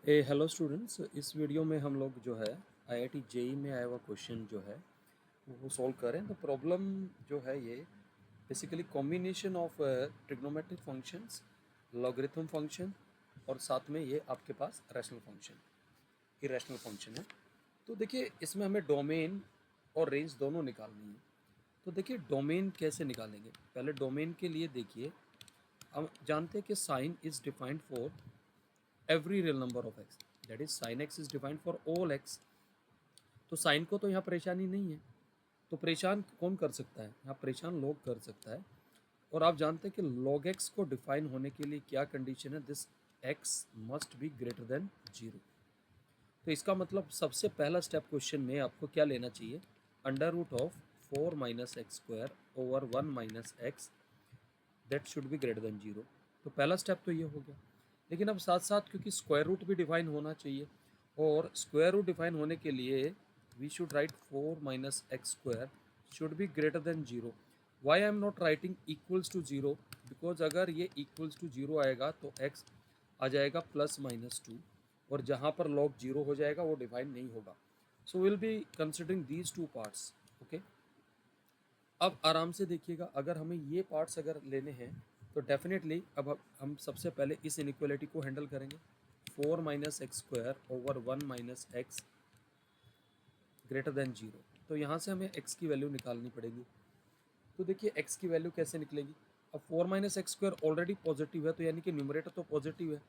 Hello students, इस video में हम लोग जो है आईआईटी जेई में आया हुआ क्वेश्चन जो है वो सॉल्व करें। तो प्रॉब्लम जो है ये basically combination of trigonometric functions, logarithm function और साथ में ये आपके पास रैशनल फंक्शन, इरेशनल फंक्शन है। तो देखिए इसमें हमें डोमेन और रेंज दोनों निकालनी है। तो देखिए डोमेन कैसे निकालेंगे, पहले डोमेन के लिए देखिए हम जानते हैं कि sine is defined for every real number of x, that is sin x is defined for all x। तो साइन को तो यहाँ परेशानी नहीं है, तो परेशान कौन कर सकता है, यहाँ परेशान log कर सकता है। और आप जानते हैं कि log x को डिफाइन होने के लिए क्या कंडीशन है, this x must be greater than 0। तो इसका मतलब सबसे पहला स्टेप क्वेश्चन में आपको क्या लेना चाहिए, under root of 4 minus x square over 1 minus x, that should be greater than 0। तो पहला स्टेप तो ये हो गया। लेकिन अब साथ साथ क्योंकि स्क्वायर रूट भी डिफाइन होना चाहिए, और स्क्वायर रूट डिफाइन होने के लिए we should write 4 minus x square should be greater than 0। Why I am not writing equals to 0, because अगर ये इक्वल्स टू 0 आएगा तो x आ जाएगा प्लस माइनस 2, और जहाँ पर log 0 हो जाएगा वो डिफाइन नहीं होगा। So will be considering these two parts. Okay, अब आराम से देखिएगा, अगर हमें ये पार्ट्स अगर लेने हैं तो डेफिनेटली अब हम सबसे पहले इस इनइक्वालिटी को हैंडल करेंगे। 4 minus x square over 1 minus x greater than 0। तो यहाँ से हमें x की वैल्यू निकालनी पड़ेगी। तो देखिए x की वैल्यू कैसे निकलेगी, अब 4 minus x square already positive है, तो यानी कि न्यूमरेटर तो पॉजिटिव है।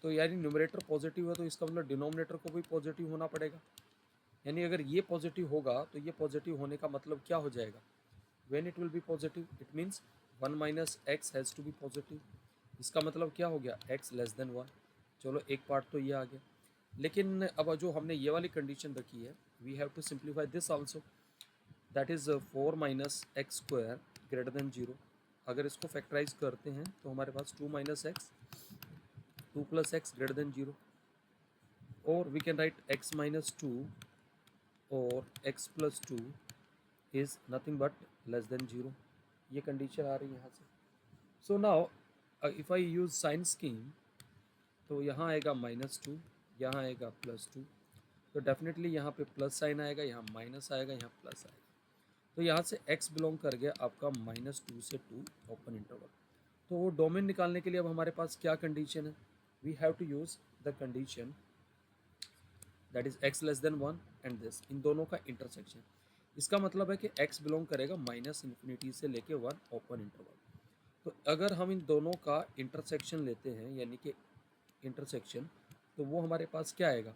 तो यानी न्यूमरेटर पॉजिटिव है तो इसका मतलब डिनोमिनेटर को भी पॉजिटिव होना पड़ेगा। यानी अगर ये पॉजिटिव होगा तो ये पॉजिटिव होने का मतलब क्या हो जाएगा, when it will be positive it means 1 minus x has to be positive। इसका मतलब क्या हो गया, x लेस देन 1। चलो एक पार्ट तो ये आ गया। लेकिन अब जो हमने ये वाली कंडीशन रखी है, we have to simplify this also, that is 4 minus x square greater than 0। अगर इसको फैक्टराइज करते हैं तो हमारे पास 2 minus x, 2 plus x greater than 0, और we can write x minus 2 और x plus 2 is nothing but less than 0। ये कंडीशन आ रही है यहाँ से। So now if I use sign scheme, तो यहाँ आएगा -2, यहाँ आएगा +2। तो डेफिनेटली यहाँ पे प्लस साइन आएगा, यहाँ माइनस आएगा, यहाँ प्लस आएगा। तो यहाँ से x बिलोंग कर गया आपका -2 से 2 ओपन इंटरवल। तो वो डोमेन निकालने के लिए अब हमारे पास क्या कंडीशन है, we have to use the condition that is x less than 1 and this, इन दोनों का इंटरसेक्शन। इसका मतलब है कि x बिलोंग करेगा -∞ से लेके 1 ओपन इंटरवल। तो अगर हम इन दोनों का इंटरसेक्शन लेते हैं, यानी कि इंटरसेक्शन, तो वो हमारे पास क्या आएगा,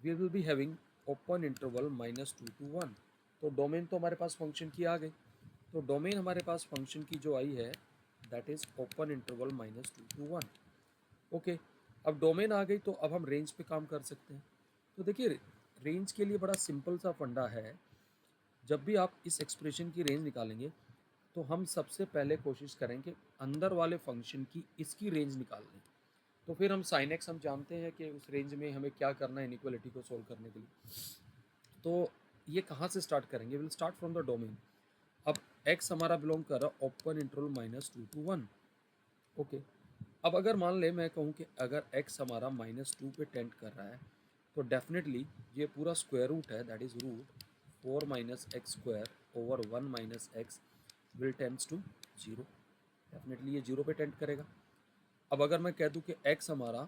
we will be having open interval -2 to 1। तो डोमेन तो हमारे पास फंक्शन की आ गई। तो डोमेन हमारे पास फंक्शन की जो आई है that is open interval -2 to 1। Okay, अब डोमेन आ गई तो अब हम रेंज पे काम कर सकते हैं। तो देखिए रेंज के लिए बड़ा सिंपल सा फंडा है, जब भी आप इस एक्सप्रेशन की रेंज निकालेंगे तो हम सबसे पहले कोशिश करें कि अंदर वाले फंक्शन की इसकी रेंज निकाल लें। तो फिर हम साइन एक्स हम जानते हैं कि उस रेंज में हमें क्या करना है इनइक्वालिटी को सोल्व करने के लिए। तो ये कहाँ से स्टार्ट करेंगे, will start from the domain. अब x हमारा बिलोंग कर रहा है ओपन इंटरवल -2 to 1। ओके, अब अगर मान ले मैं कहूँ कि अगर x हमारा -2 पे टेंड कर रहा है, तो डेफिनेटली ये पूरा स्क्वायर रूट है, that is root 4 minus x square over 1 minus x will tends to 0। Definitely ये 0 पे टेंड करेगा। अब अगर मैं कह दूं कि x हमारा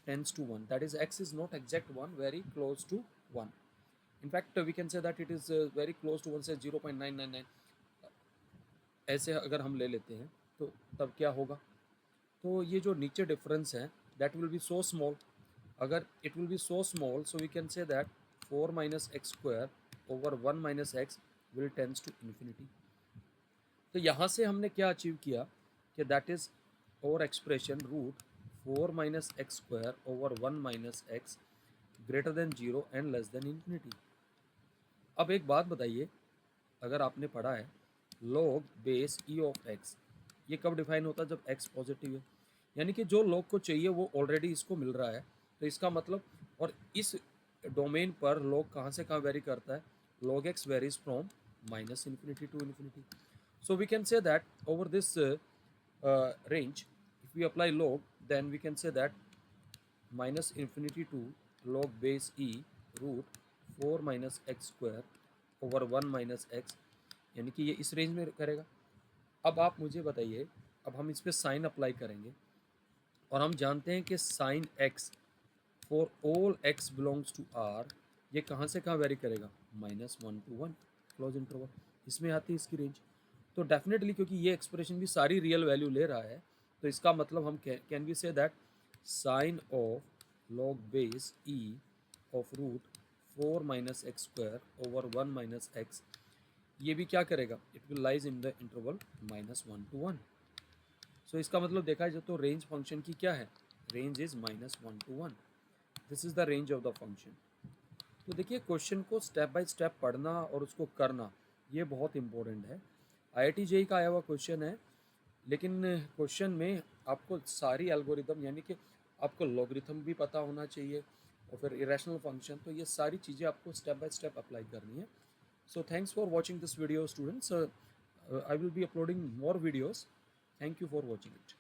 tends to 1, that is x is not exact 1, very close to 1। in fact we can say that it is very close to 1 से 0.999 ऐसे अगर हम ले लेते हैं तो तब क्या होगा, तो ये जो नीचे डिफरेंस है that will be so small. अगर it will be so small, so we can say that 4 minus x square over 1 minus x will tends to infinity. तो यहाँ से हमने क्या अचीव किया कि दैट इज और expression root 4 minus x square over 1 minus x greater than 0 and less than infinity. अब एक बात बताइए, अगर आपने पढ़ा है log base e of x, ये कब डिफाइन होता है, जब x पॉजिटिव है। यानी कि जो log को चाहिए वो ऑलरेडी इसको मिल रहा है। तो इसका मतलब, और इस डोमेन पर log कहाँ से कहाँ वेरी करता है, log x varies from -∞ to infinity. So we can say that over this range, if we apply log, then we can say that minus infinity to log base e root 4 minus x square over 1 minus x, यानी कि ये इस range में करेगा। अब आप मुझे बताइए, अब हम इस पर साइन अप्लाई करेंगे और हम जानते हैं कि sine x for all x belongs to R, ये कहाँ से कहाँ वेरी करेगा, -1 to 1 क्लोज इंटरवल, इसमें आती है इसकी रेंज। तो डेफिनेटली क्योंकि ये एक्सप्रेशन भी सारी रियल वैल्यू ले रहा है, तो इसका मतलब हम can we say that sine of log base e of root 4 minus x square over 1 minus x, ये भी क्या करेगा, it will lies in the interval -1 to 1। सो इसका मतलब देखा जाए तो रेंज फंक्शन की क्या है, range is -1 to 1, this is the range of the function. तो देखिए क्वेश्चन को स्टेप बाय स्टेप पढ़ना और उसको करना ये बहुत इंपॉर्टेंट है। आईआईटी जेई का आया हुआ क्वेश्चन है, लेकिन क्वेश्चन में आपको सारी एल्गोरिदम यानी कि आपको लॉगरिथम भी पता होना चाहिए और फिर इरेशनल फंक्शन, तो ये सारी चीज़ें आपको स्टेप बाय स्टेप अप्लाई करनी है। So thanks for watching this video students, I will be uploading more videos, thank you for watching it.